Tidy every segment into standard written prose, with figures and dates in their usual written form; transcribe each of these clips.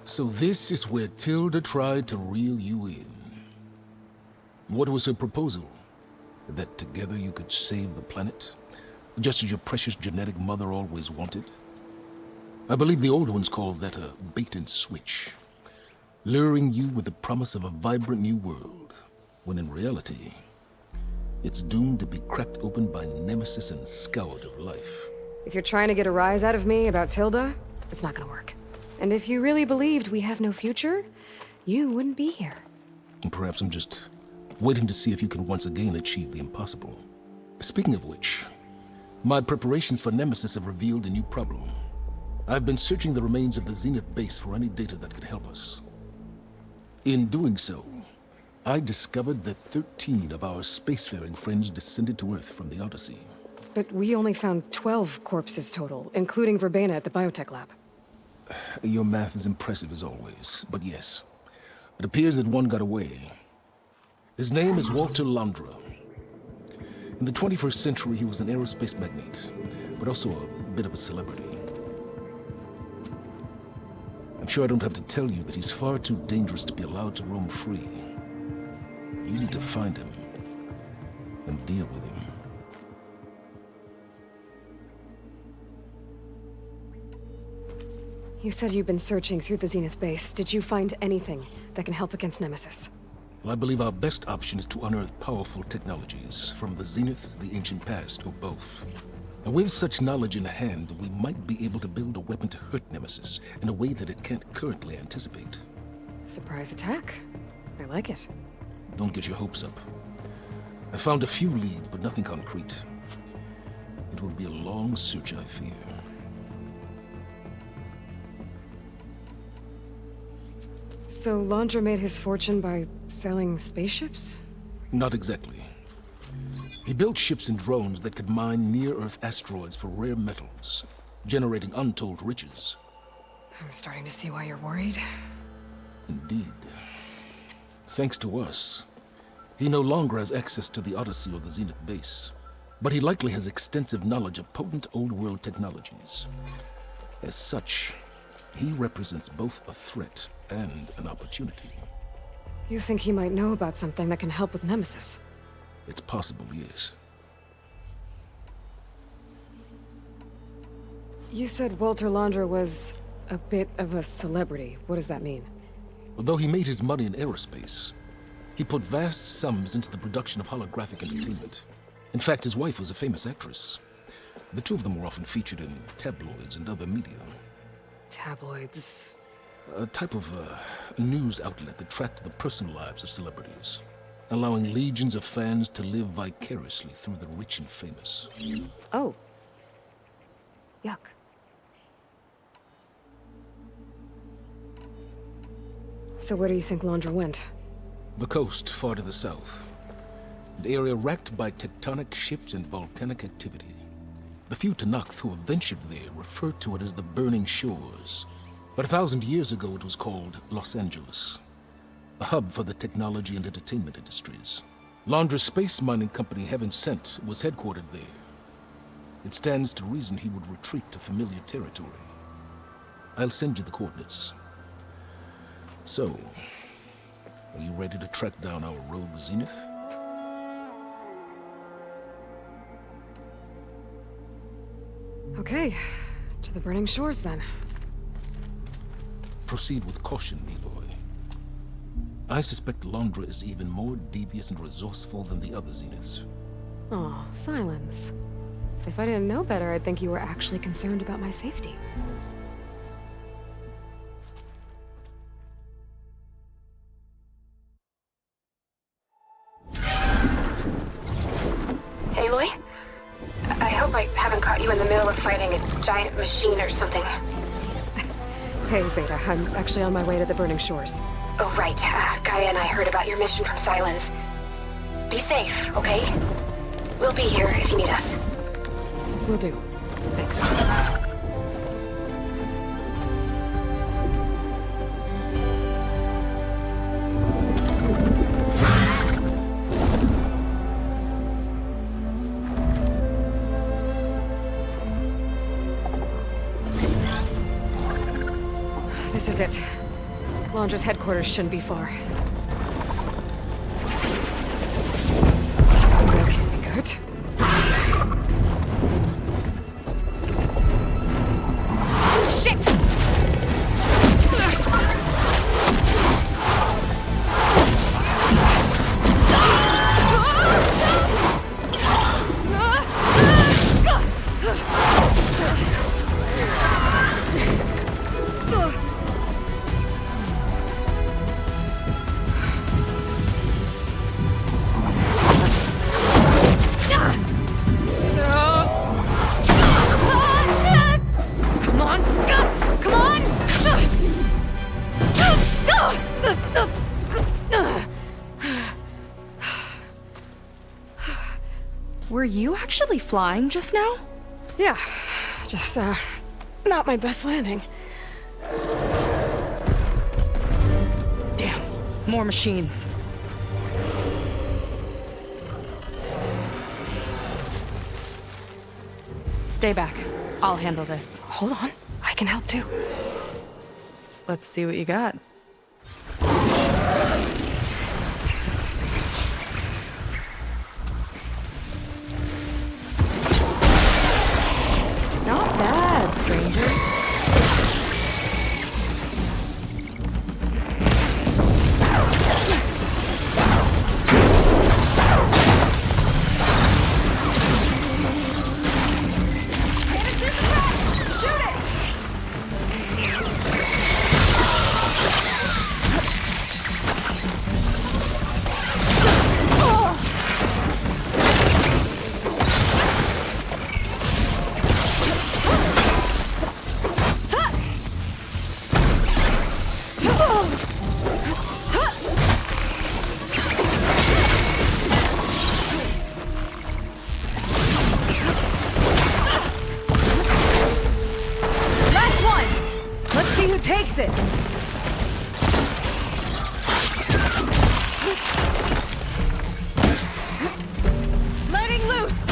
So this is where Tilda tried to reel you in. What was her proposal? That together you could save the planet? Just as your precious genetic mother always wanted? I believe the old ones call that a bait and switch. Luring you with the promise of a vibrant new world, when in reality, it's doomed to be cracked open by nemesis and scoured of life. If you're trying to get a rise out of me about Tilda, it's not gonna work. And if you really believed we have no future, you wouldn't be here. And perhaps I'm just waiting to see if you can once again achieve the impossible. Speaking of which, my preparations for Nemesis have revealed a new problem. I've been searching the remains of the Zenith base for any data that could help us. In doing so, I discovered that 13 of our spacefaring friends descended to Earth from the Odyssey. But we only found 12 corpses total, including Verbena at the biotech lab. Your math is impressive as always, but yes. It appears that one got away. His name is Walter Londra. In the 21st century, he was an aerospace magnate, but also a bit of a celebrity. I'm sure I don't have to tell you that he's far too dangerous to be allowed to roam free. You need to find him and deal with him. You said you've been searching through the Zenith base. Did you find anything that can help against Nemesis? Well, I believe our best option is to unearth powerful technologies, from the Zeniths, the ancient past, or both. And with such knowledge in hand, we might be able to build a weapon to hurt Nemesis in a way that it can't currently anticipate. Surprise attack. I like it. Don't get your hopes up. I found a few leads, but nothing concrete. It will be a long search, I fear. So Londra made his fortune by selling spaceships? Not exactly. He built ships and drones that could mine near-Earth asteroids for rare metals, generating untold riches. I'm starting to see why you're worried. Indeed. Thanks to us, he no longer has access to the Odyssey or the Zenith base, but he likely has extensive knowledge of potent old-world technologies. As such, he represents both a threat and an opportunity. You think he might know about something that can help with Nemesis? It's possible, yes. You said Walter Londra was a bit of a celebrity. What does that mean? Although he made his money in aerospace, he put vast sums into the production of holographic entertainment. In fact, his wife was a famous actress. The two of them were often featured in tabloids and other media. Tabloids? A type of news outlet that tracked the personal lives of celebrities, allowing legions of fans to live vicariously through the rich and famous. Oh. Yuck. So where do you think Londra went? The coast, far to the south. An area racked by tectonic shifts and volcanic activity. The few Tanakh who have ventured there refer to it as the Burning Shores. But 1,000 years ago it was called Los Angeles, a hub for the technology and entertainment industries. Londra's space mining company, Heaven Sent, was headquartered there. It stands to reason he would retreat to familiar territory. I'll send you the coordinates. So, are you ready to track down our rogue Zenith? Okay, to the Burning Shores then. Proceed with caution, Aloy. I suspect Londra is even more devious and resourceful than the other Zeniths. Oh, Sylens. If I didn't know better, I'd think you were actually concerned about my safety. Aloy? I hope I haven't caught you in the middle of fighting a giant machine or something. Hey, Beta, I'm actually on my way to the Burning Shores. Oh, right. GAIA and I heard about your mission from Sylens. Be safe, okay? We'll be here if you need us. Will do. Thanks. This is it. Launcher's headquarters shouldn't be far. Okay, good. Shit! Were you actually flying just now? Yeah, just, not my best landing. Damn, more machines. Stay back. I'll handle this. Hold on, I can help too. Let's see what you got. Not bad, stranger. Takes it! Letting loose!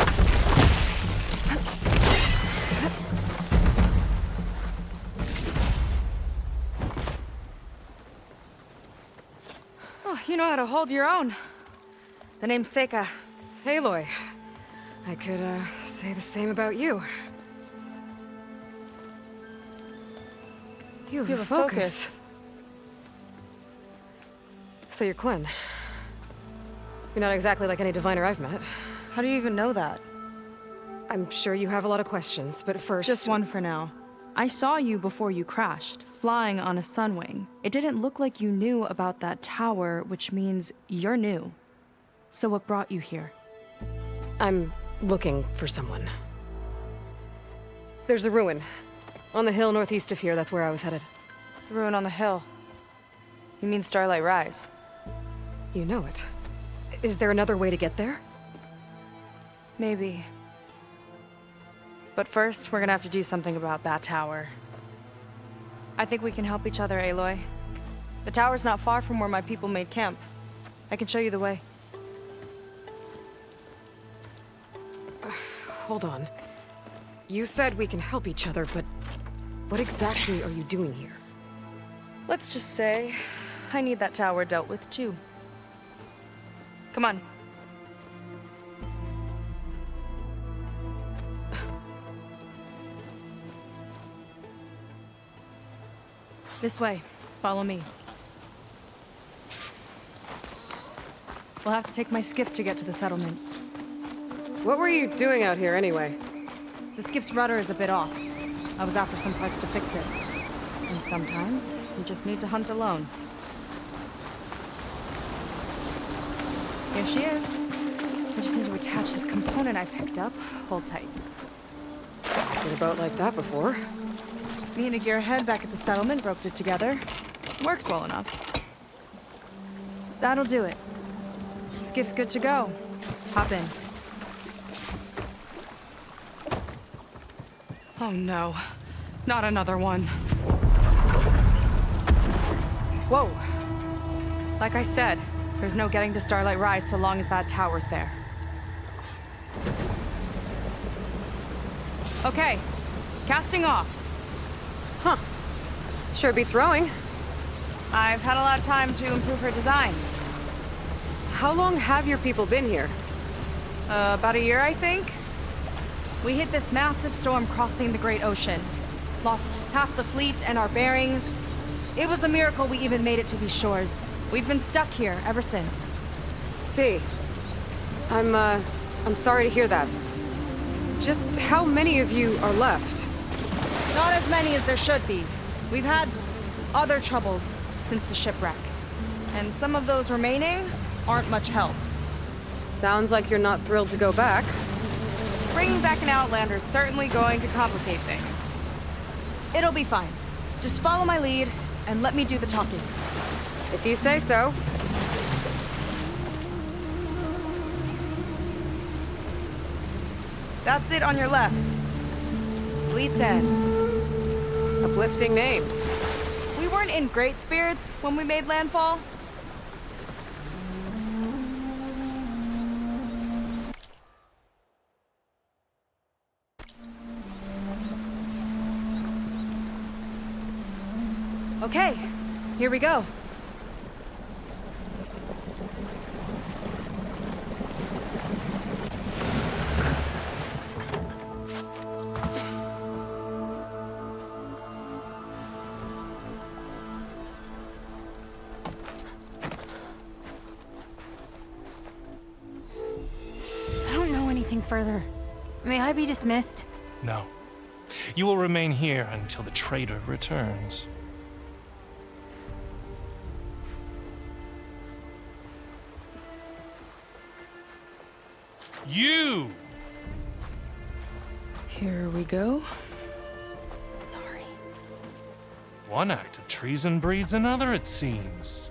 Oh, you know how to hold your own. The name's Seyka. Aloy. I could, say the same about you. You have a focus. So you're Quinn. You're not exactly like any diviner I've met. How do you even know that? I'm sure you have a lot of questions, but first... Just one for now. I saw you before you crashed, flying on a sunwing. It didn't look like you knew about that tower, which means you're new. So what brought you here? I'm looking for someone. There's a ruin. On the hill northeast of here, that's where I was headed. The ruin on the hill. You mean Starlight Rise? You know it. Is there another way to get there? Maybe. But first, we're gonna have to do something about that tower. I think we can help each other, Aloy. The tower's not far from where my people made camp. I can show you the way. Hold on. You said we can help each other, but what exactly are you doing here? Let's just say, I need that tower dealt with too. Come on. This way. Follow me. We'll have to take my skiff to get to the settlement. What were you doing out here anyway? The skiff's rudder is a bit off. I was after some parts to fix it. And sometimes, you just need to hunt alone. Here she is. I just need to attach this component I picked up. Hold tight. Seen a boat like that before. Me and a gearhead back at the settlement roped it together. Works well enough. That'll do it. Skiff's good to go. Hop in. Oh no. Not another one. Whoa. Like I said, there's no getting to Starlight Rise so long as that tower's there. Okay. Casting off. Huh. Sure beats rowing. I've had a lot of time to improve her design. How long have your people been here? About a year, I think. We hit this massive storm crossing the Great Ocean. Lost half the fleet and our bearings. It was a miracle we even made it to these shores. We've been stuck here ever since. See. I'm sorry to hear that. Just how many of you are left? Not as many as there should be. We've had other troubles since the shipwreck. And some of those remaining aren't much help. Sounds like you're not thrilled to go back. Bringing back an Outlander is certainly going to complicate things. It'll be fine. Just follow my lead and let me do the talking. If you say so. That's it on your left. Fleet's End. Uplifting name. We weren't in great spirits when we made landfall. Okay, here we go. I don't know anything further. May I be dismissed? No. You will remain here until the traitor returns. You! Here we go. Sorry. One act of treason breeds another, it seems.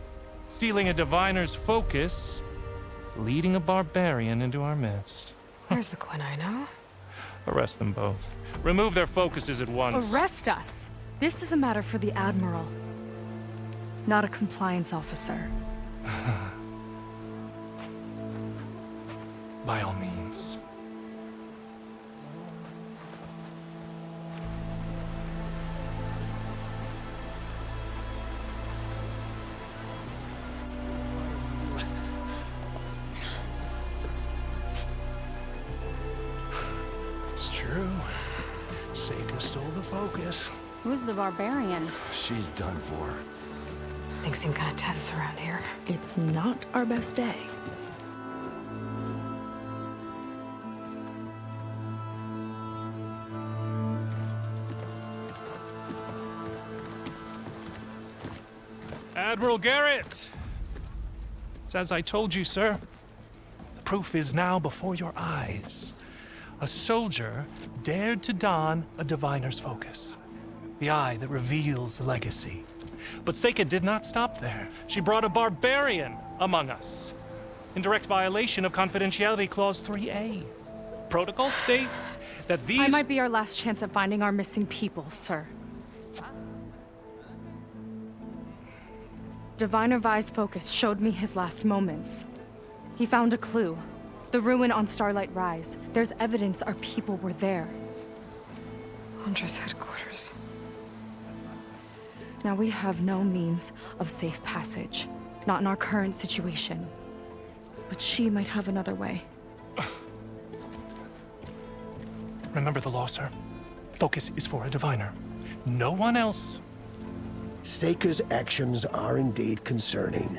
Stealing a diviner's focus, leading a barbarian into our midst. Where's the Quinino? Arrest them both. Remove their focuses at once. Arrest us! This is a matter for the Admiral, not a compliance officer. By all means. It's true. Seyka stole the focus. Who's the barbarian? She's done for. Things seem kind of tense around here. It's not our best day. Admiral Garrett! It's as I told you, sir. The proof is now before your eyes. A soldier dared to don a diviner's focus. The eye that reveals the legacy. But Seyka did not stop there. She brought a barbarian among us. In direct violation of Confidentiality Clause 3A. Protocol states that these— I might be our last chance at finding our missing people, sir. Diviner Vi's focus showed me his last moments. He found a clue. The ruin on Starlight Rise. There's evidence our people were there. Huntress headquarters. Now we have no means of safe passage. Not in our current situation. But she might have another way. Remember the law, sir. Focus is for a diviner. No one else. Seyka's actions are indeed concerning.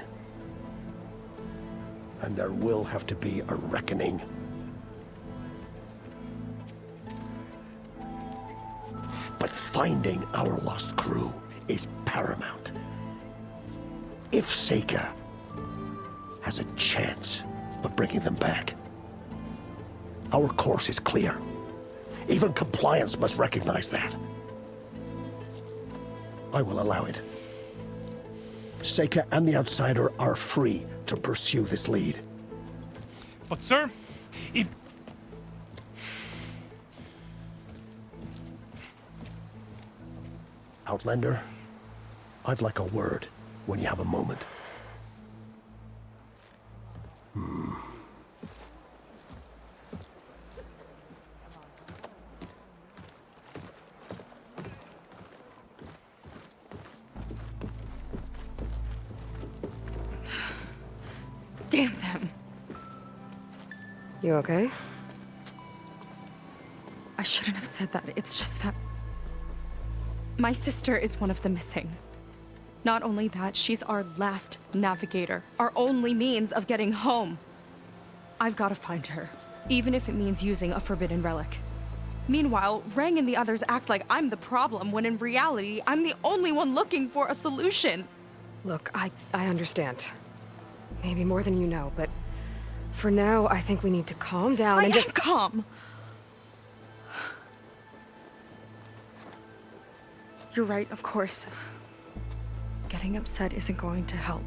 And there will have to be a reckoning. But finding our lost crew is paramount. If Seyka has a chance of bringing them back, our course is clear. Even compliance must recognize that. I will allow it. Seyka and the Outsider are free to pursue this lead. But, sir, if... Outlander, I'd like a word when you have a moment. Damn them. You okay? I shouldn't have said that. It's just that my sister is one of the missing. Not only that, she's our last navigator, our only means of getting home. I've got to find her, even if it means using a forbidden relic. Meanwhile, Rang and the others act like I'm the problem, when in reality, I'm the only one looking for a solution. Look, I understand. Maybe more than you know, but for now, I think we need to calm down and just— calm. You're right, of course. Getting upset isn't going to help.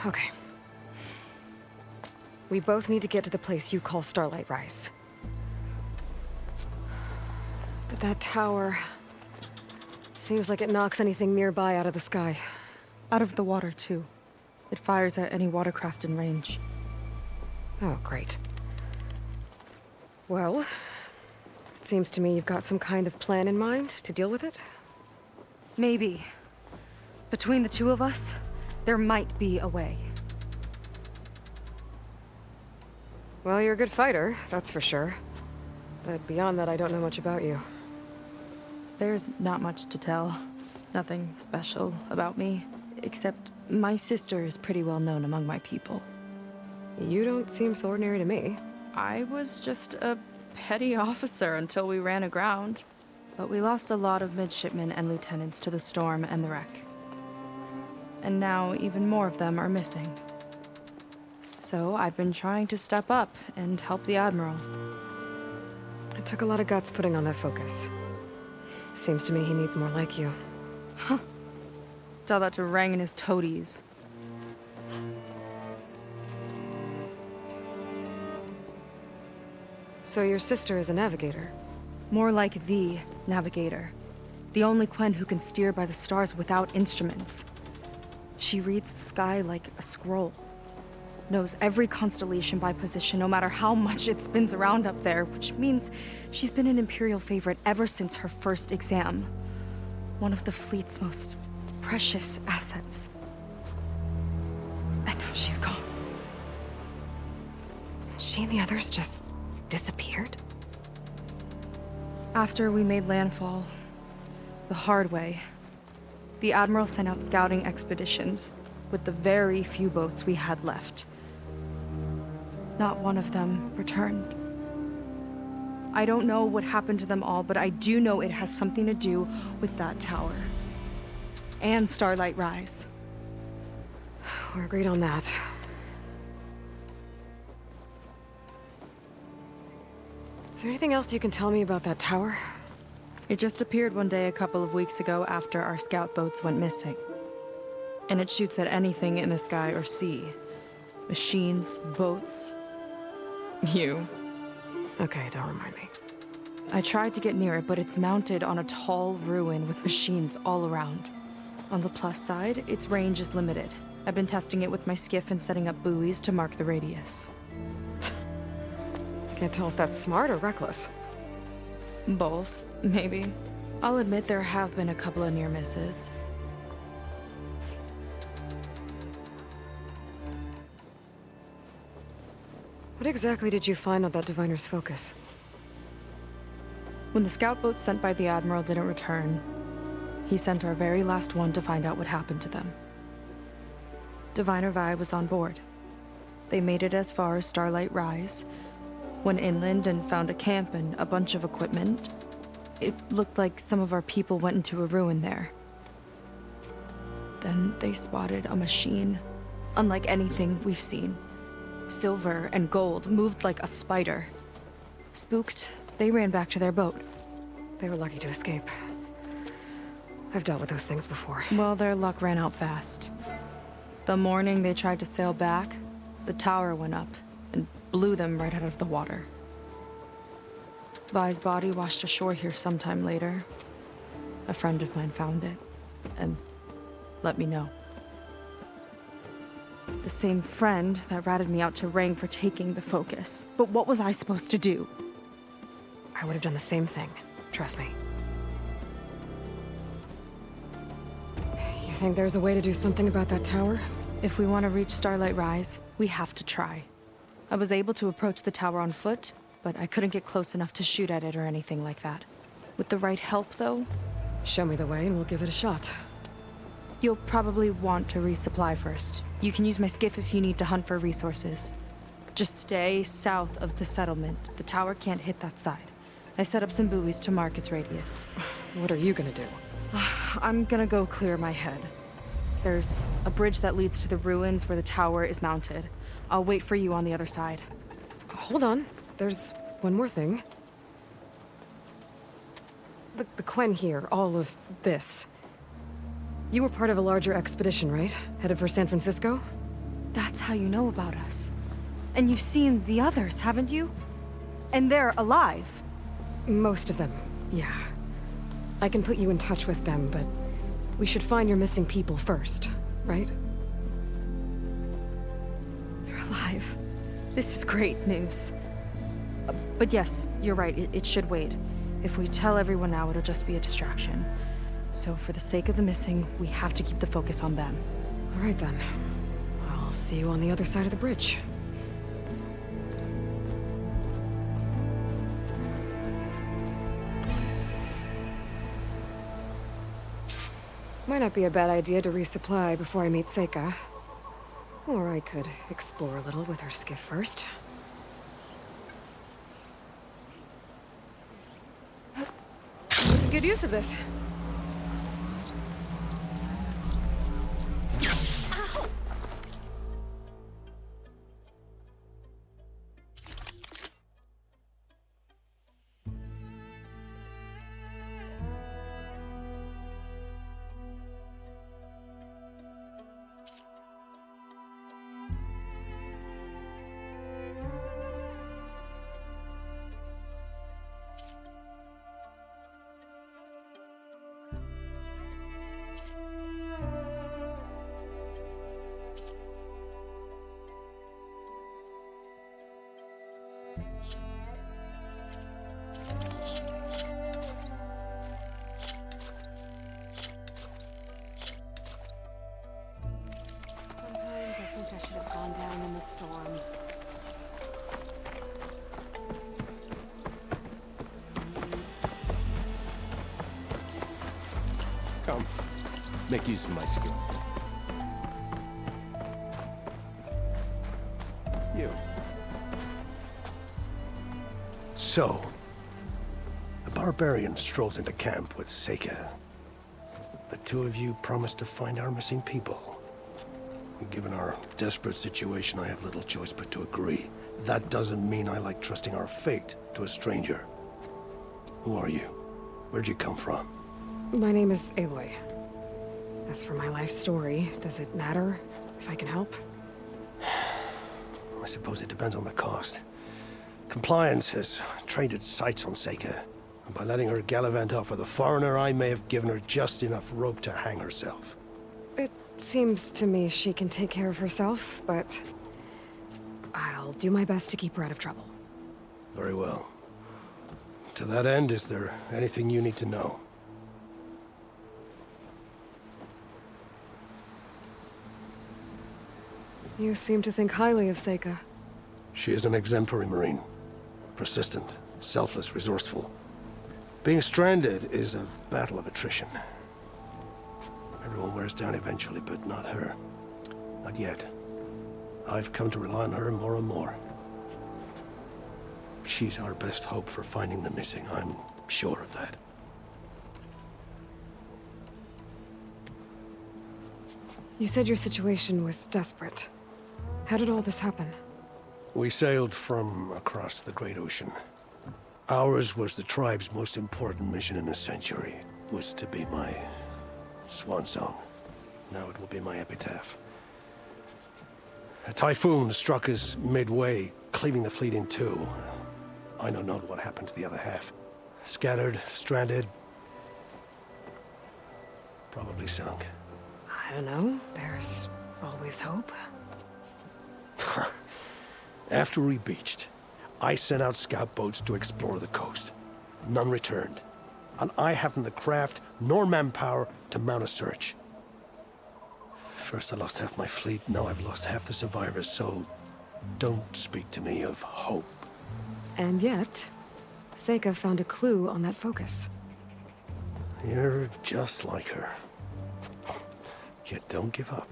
Okay. We both need to get to the place you call Starlight Rise. But that tower seems like it knocks anything nearby out of the sky. Out of the water, too. It fires at any watercraft in range. Oh, great. Well, it seems to me you've got some kind of plan in mind to deal with it. Maybe. Between the two of us, there might be a way. Well, you're a good fighter, that's for sure. But beyond that, I don't know much about you. There's not much to tell. Nothing special about me, except my sister is pretty well known among my people. You don't seem so ordinary to me. I was just a petty officer until we ran aground. But we lost a lot of midshipmen and lieutenants to the storm and the wreck. And now even more of them are missing. So I've been trying to step up and help the Admiral. It took a lot of guts putting on that focus. Seems to me he needs more like you. Huh. Tell that to Rang and his toadies. So your sister is a navigator? More like the navigator. The only Quen who can steer by the stars without instruments. She reads the sky like a scroll. Knows every constellation by position, no matter how much it spins around up there, which means she's been an Imperial favorite ever since her first exam. One of the fleet's most precious assets. And now she's gone. She and the others just disappeared? After we made landfall, the hard way, the Admiral sent out scouting expeditions with the very few boats we had left. Not one of them returned. I don't know what happened to them all, but I do know it has something to do with that tower. And Starlight Rise. We're agreed on that. Is there anything else you can tell me about that tower? It just appeared one day a couple of weeks ago after our scout boats went missing. And it shoots at anything in the sky or sea. Machines, boats. You. Okay, don't remind me. I tried to get near it, but it's mounted on a tall ruin with machines all around. On the plus side, its range is limited. I've been testing it with my skiff and setting up buoys to mark the radius. Can't tell if that's smart or reckless. Both, maybe. I'll admit there have been a couple of near misses. What exactly did you find on that diviner's focus? When the scout boat sent by the Admiral didn't return, he sent our very last one to find out what happened to them. Diviner Vi was on board. They made it as far as Starlight Rise, went inland and found a camp and a bunch of equipment. It looked like some of our people went into a ruin there. Then they spotted a machine, unlike anything we've seen. Silver and gold, moved like a spider. Spooked, they ran back to their boat. They were lucky to escape. I've dealt with those things before. Well, their luck ran out fast. The morning they tried to sail back, the tower went up and blew them right out of the water. Vi's body washed ashore here sometime later. A friend of mine found it and let me know. The same friend that ratted me out to Rang for taking the focus. But what was I supposed to do? I would have done the same thing. Trust me. You think there's a way to do something about that tower? If we want to reach Starlight Rise, we have to try. I was able to approach the tower on foot, but I couldn't get close enough to shoot at it or anything like that. With the right help, though, Show me the way and we'll give it a shot. you'll probably want to resupply first. You can use my skiff if you need to hunt for resources. Just stay south of the settlement. The tower can't hit that side. I set up some buoys to mark its radius. What are you gonna do? I'm gonna go clear my head. There's a bridge that leads to the ruins where the tower is mounted. I'll wait for you on the other side. Hold on. There's one more thing. The Quen here, all of this. You were part of a larger expedition, right? Headed for San Francisco? That's how you know about us. And you've seen the others, haven't you? And they're alive. Most of them, yeah. I can put you in touch with them, but we should find your missing people first, right? They're alive. This is great news. But yes, you're right, it should wait. If we tell everyone now, it'll just be a distraction. So for the sake of the missing, we have to keep the focus on them. All right then. I'll see you on the other side of the bridge. Might not be a bad idea to resupply before I meet Seyka. Or I could explore a little with her skiff first. Make good use of this. Come, make use of my skill. You. So, the barbarian strolls into camp with Seyka. The two of you promised to find our missing people. Given our desperate situation, I have little choice but to agree. That doesn't mean I like trusting our fate to a stranger. Who are you? Where'd you come from? My name is Aloy. As for my life story, does it matter if I can help? I suppose it depends on the cost. Compliance has trained its sights on Seyka, and by letting her gallivant off with a foreigner, I may have given her just enough rope to hang herself. It seems to me she can take care of herself, but I'll do my best to keep her out of trouble. Very well. To that end, is there anything you need to know? You seem to think highly of Seyka. She is an exemplary Marine. Persistent, selfless, resourceful. Being stranded is a battle of attrition. Everyone wears down eventually, but not her. Not yet. I've come to rely on her more and more. She's our best hope for finding the missing, I'm sure of that. You said your situation was desperate. How did all this happen? We sailed from across the Great Ocean. Ours was the tribe's most important mission in a century. It was to be my swan song. Now it will be my epitaph. A typhoon struck us midway, cleaving the fleet in two. I know not what happened to the other half. Scattered, stranded, probably sunk. I don't know. There's always hope. After we beached, I sent out scout boats to explore the coast. None returned. And I haven't the craft nor manpower to mount a search. First I lost half my fleet, now I've lost half the survivors, so don't speak to me of hope. And yet, Seyka found a clue on that focus. You're just like her. Yet don't give up.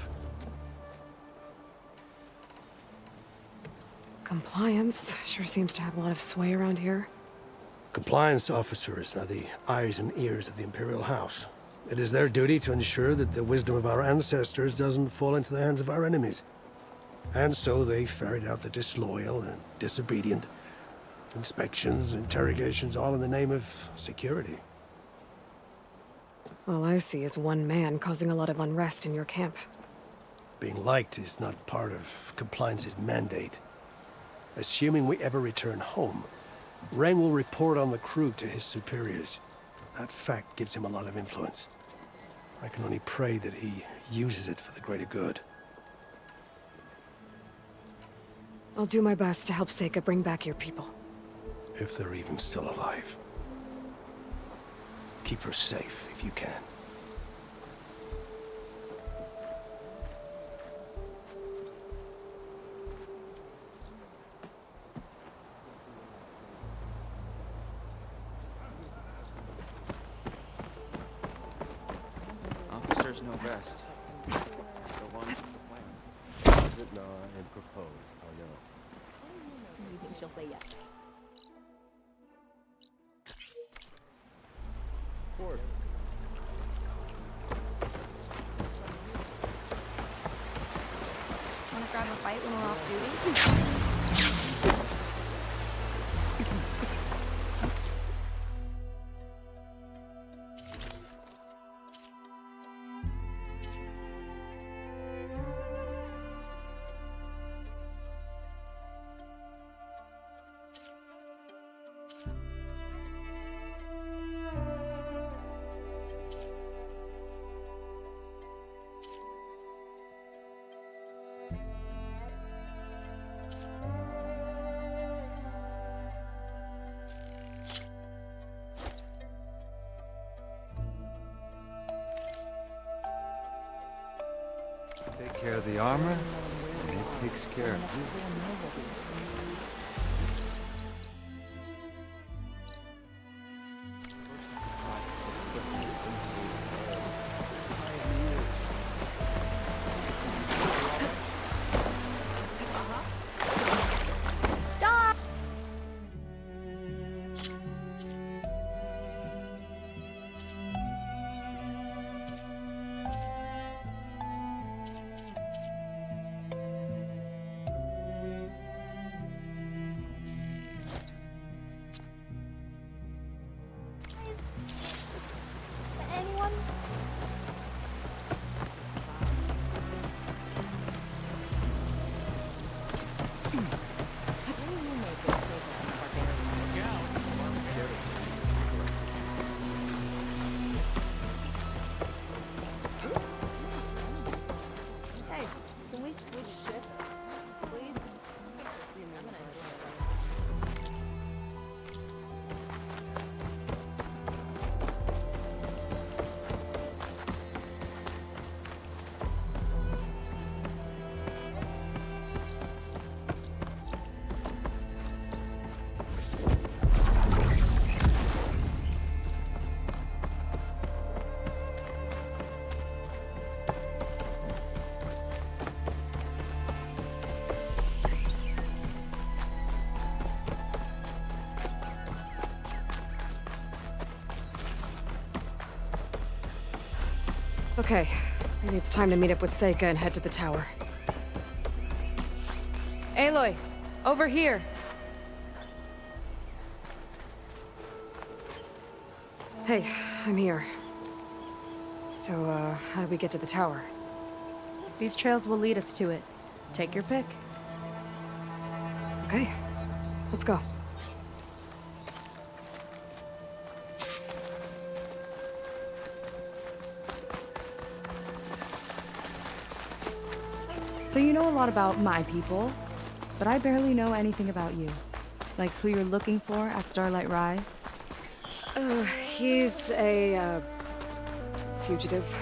Compliance sure seems to have a lot of sway around here. Compliance officers are the eyes and ears of the Imperial House. It is their duty to ensure that the wisdom of our ancestors doesn't fall into the hands of our enemies. And so they ferret out the disloyal and disobedient. Inspections, interrogations, all in the name of security. All I see is one man causing a lot of unrest in your camp. Being liked is not part of compliance's mandate. Assuming we ever return home, Rang will report on the crew to his superiors. That fact gives him a lot of influence. I can only pray that he uses it for the greater good. I'll do my best to help Seyka bring back your people. If they're even still alive. Keep her safe if you can. Officers know best. The one with the plan. Visit Nora and propose, or no? You think she'll say yes? Forward. Wanna grab a fight when we're off duty? Take care of the armor, and it takes care of you. Okay, maybe it's time to meet up with Seyka and head to the tower. Aloy, over here. Hey, I'm here. So, how do we get to the tower? These trails will lead us to it. Take your pick. Okay, let's go. So you know a lot about my people, but I barely know anything about you. Like who you're looking for at Starlight Rise. He's a, fugitive.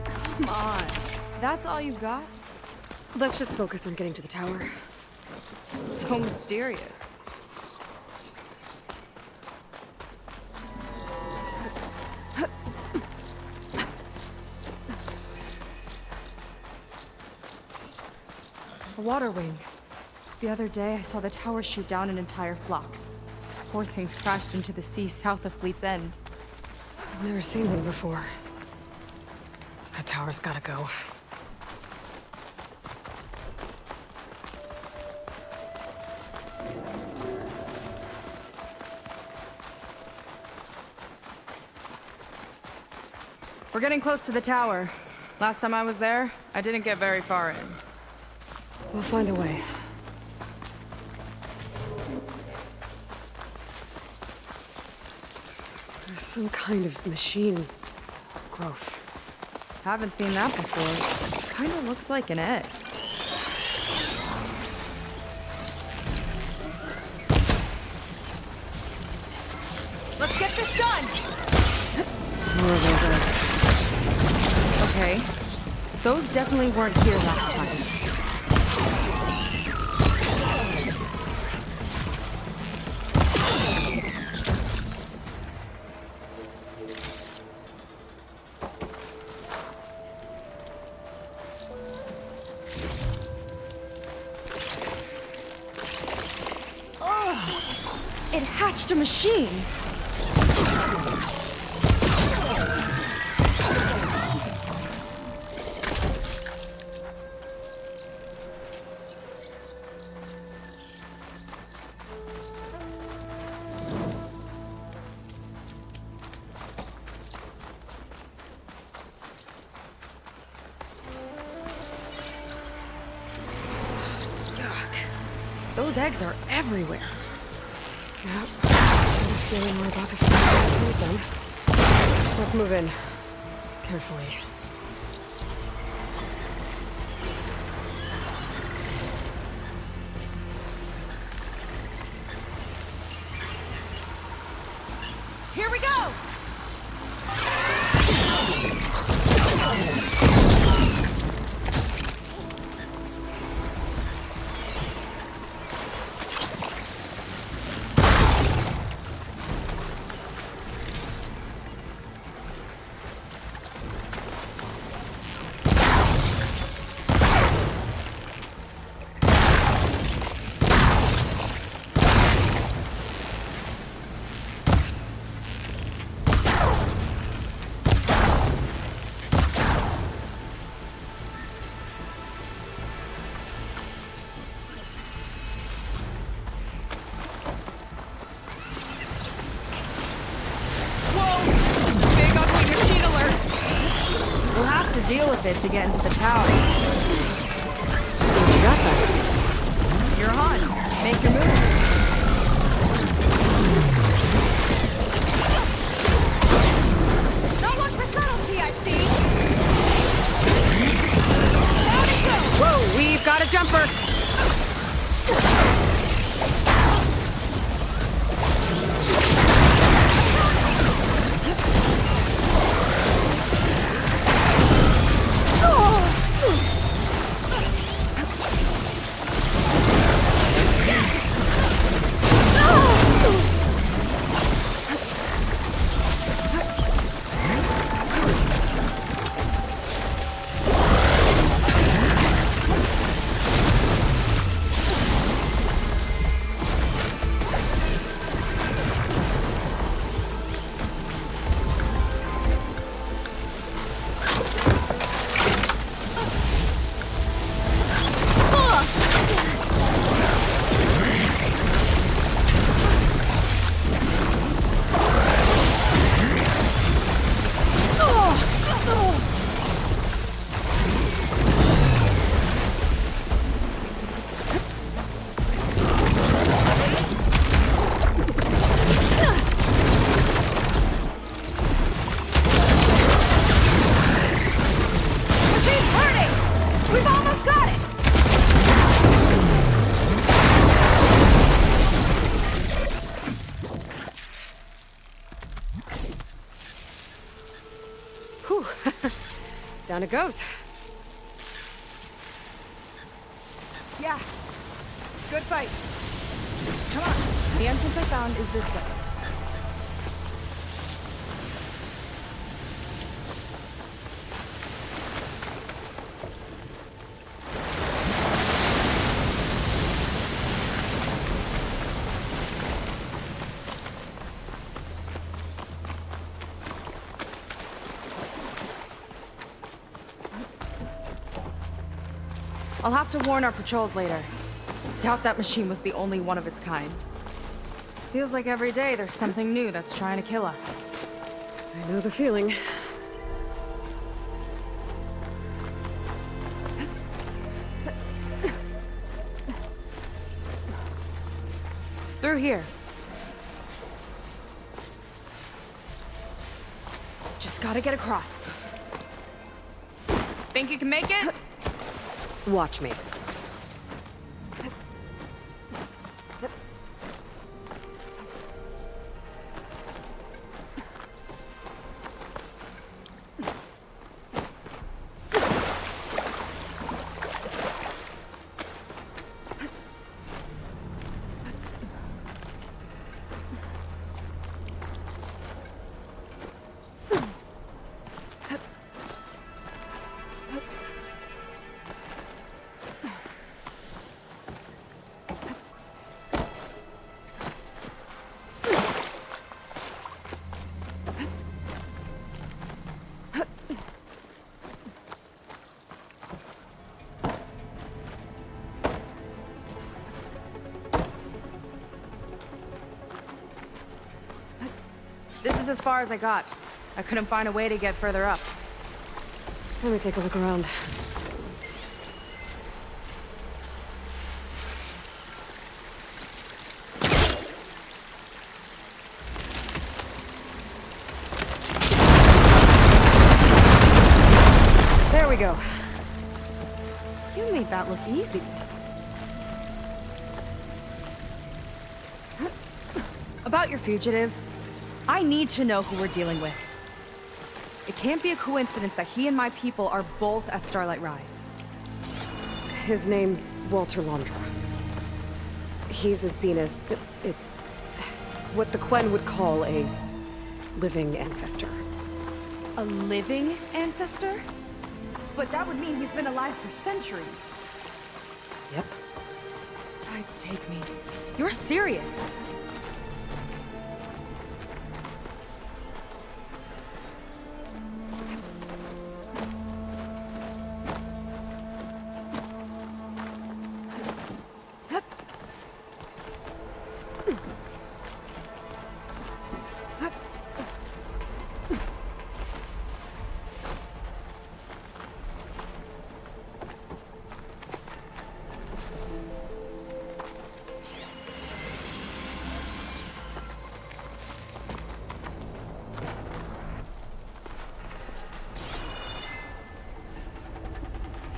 Come on. That's all you got? Let's just focus on getting to the tower. So mysterious. A water wing. The other day, I saw the tower shoot down an entire flock. Poor things crashed into the sea south of Fleet's End. I've never seen one before. That tower's gotta go. We're getting close to the tower. Last time I was there, I didn't get very far in. We'll find a way. There's some kind of machine growth. Haven't seen that before. Kinda looks like an egg. Let's get this done! More of those eggs. Okay. Those definitely weren't here last time. It hatched a machine! Those eggs are everywhere. Yep. I have a feeling we're about to find out with them. Let's move in. Carefully. Here we go! Deal with it to get into the tower. Seems you got that. You're on. Make your move. Don't look for subtlety, I see. Whoa, we've got a jumper. Down it goes. Good fight. Come on. The entrance I found is this way. I'll have to warn our patrols later. Doubt that machine was the only one of its kind. Feels like every day there's something new that's trying to kill us. I know the feeling. Through here. Just gotta get across. Think you can make it? Watch me. This is as far as I got. I couldn't find a way to get further up. Let me take a look around. There we go. You made that look easy. About your fugitive, I need to know who we're dealing with. It can't be a coincidence that he and my people are both at Starlight Rise. His name's Walter Londra. He's a zenith. It's what the Quen would call a living ancestor. A living ancestor? But that would mean he's been alive for centuries. Yep. Tides take me. You're serious?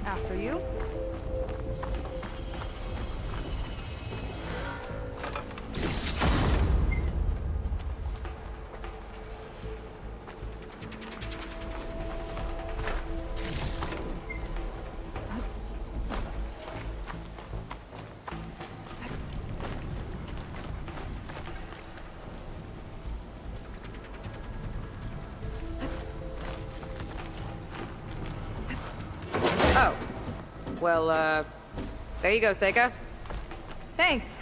After you. Well, there you go, Seyka. Thanks.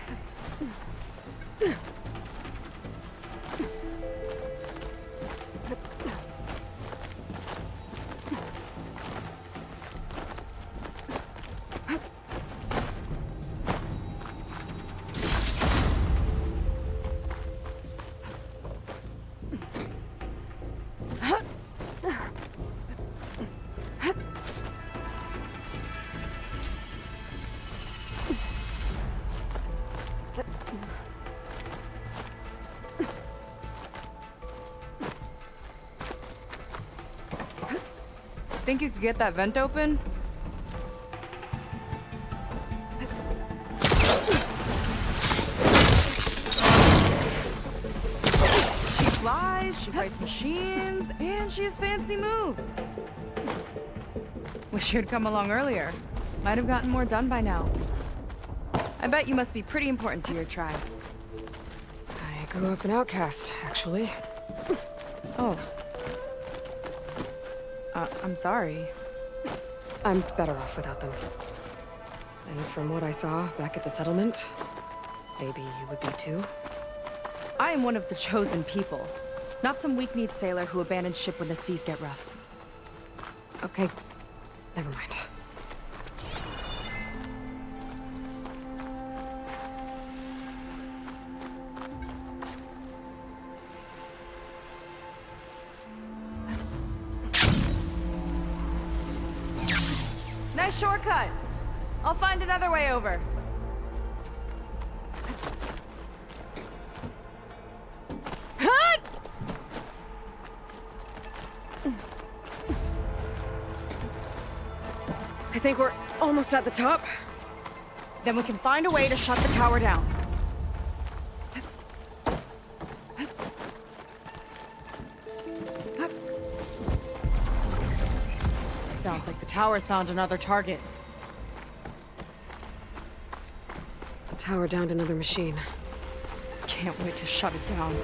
Think you could get that vent open? She flies, she fights machines, and she has fancy moves. Wish you'd come along earlier. Might have gotten more done by now. I bet you must be pretty important to your tribe. I grew up an outcast, actually. Oh. I'm sorry. I'm better off without them. And from what I saw back at the settlement, maybe you would be too. I am one of the chosen people. Not some weak-kneed sailor who abandons ship when the seas get rough. Okay, never mind. Nice shortcut. I'll find another way over. I think we're almost at the top. Then we can find a way to shut the tower down. Sounds like the tower's found another target. The tower downed another machine. Can't wait to shut it down.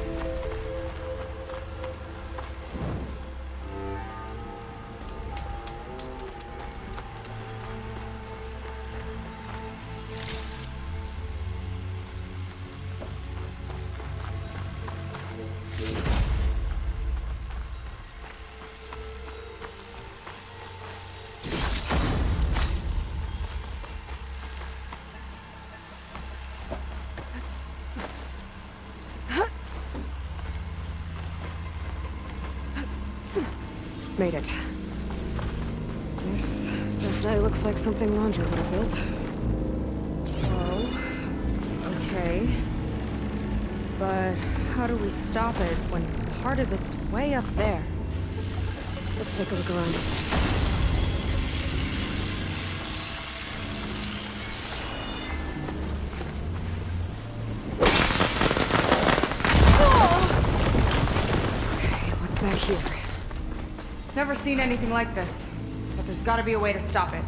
Made it. This definitely looks like something Laundra would have built. Whoa. Okay. But how do we stop it when part of it's way up there? Let's take a look around. Okay, what's back here? Never seen anything like this, but there's gotta be a way to stop it.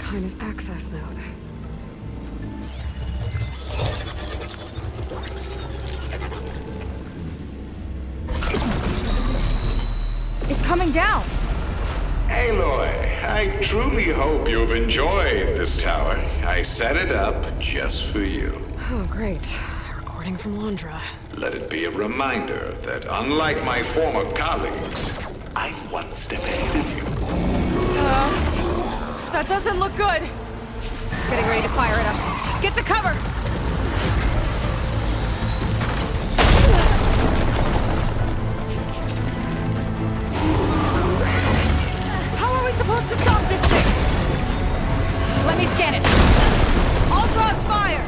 Kind of access node. It's coming down! Aloy, I truly hope you've enjoyed this tower. I set it up just for you. Oh, great. A recording from Londra. Let it be a reminder that unlike my former colleagues, I'm one step ahead of you. That doesn't look good. Getting ready to fire at us. Get to cover! How are we supposed to stop this thing? Let me scan it. All drops fire!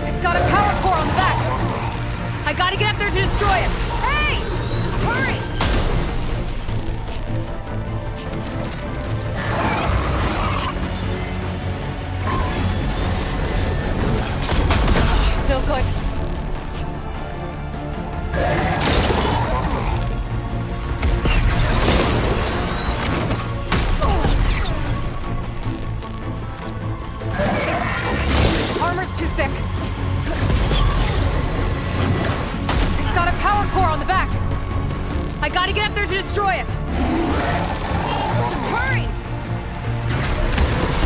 It's got a power core on the back. I gotta get up there to destroy it. Hey! Just hurry! No good. Armor's too thick. It's got a power core on the back. I gotta get up there to destroy it. Just hurry!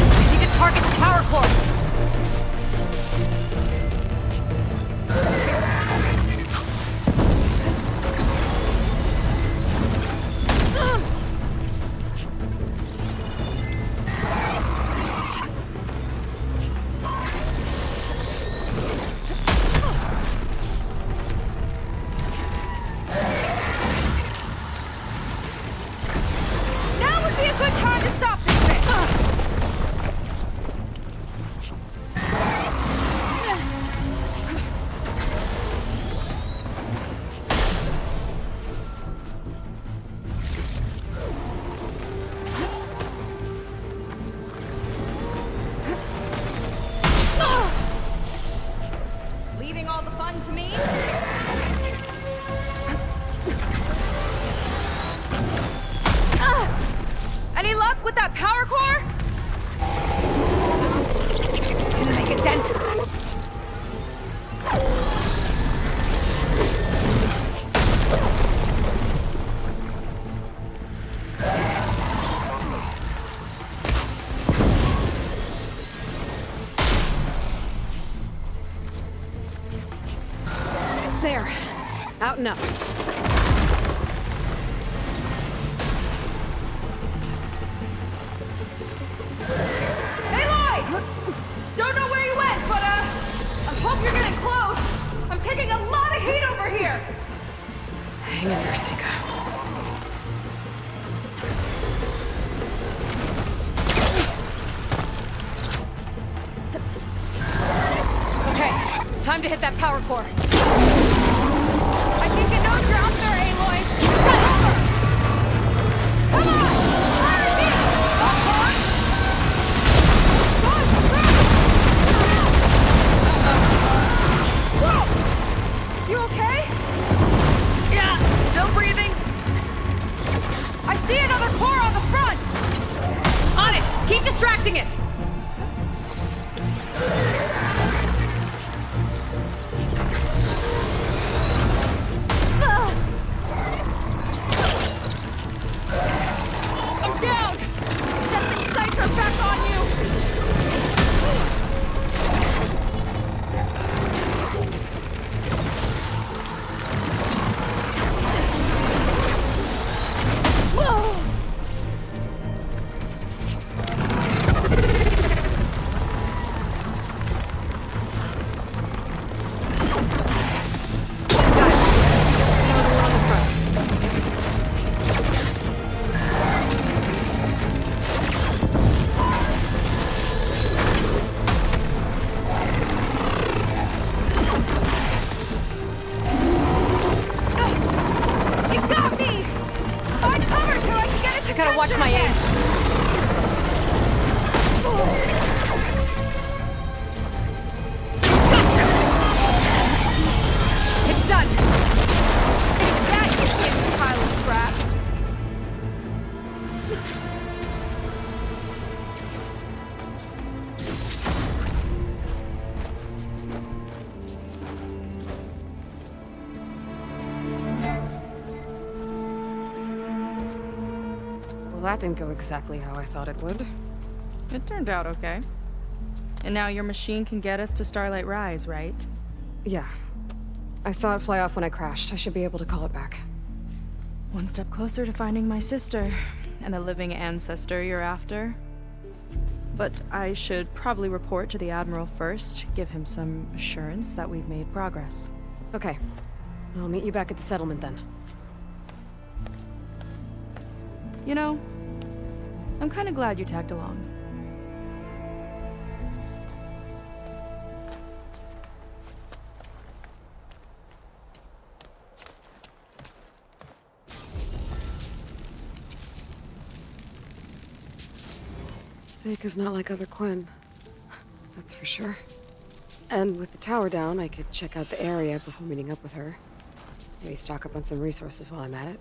I need to target the power core. To me? Any luck with that power core? Didn't make a dent. There. Out and up. Aloy! Don't know where you went, but I hope you're getting close. I'm taking a lot of heat over here. Hang in there, Seyka. Okay, time to hit that power core. I think it knows you're out there, Aloy. Got over! Come on! Fire me! Whoa! You okay? Yeah, still breathing. I see another core on the front! On it! Keep distracting it! Watch my aim. It's done. That is a pile of scrap. Well, that didn't go exactly how I thought it would. It turned out okay. And now your machine can get us to Starlight Rise, right? Yeah. I saw it fly off when I crashed. I should be able to call it back. One step closer to finding my sister, and the living ancestor you're after. But I should probably report to the Admiral first, give him some assurance that we've made progress. Okay. I'll meet you back at the settlement then. You know, I'm kind of glad you tagged along. Seyka's not like other Quen. That's for sure. And with the tower down, I could check out the area before meeting up with her. Maybe stock up on some resources while I'm at it.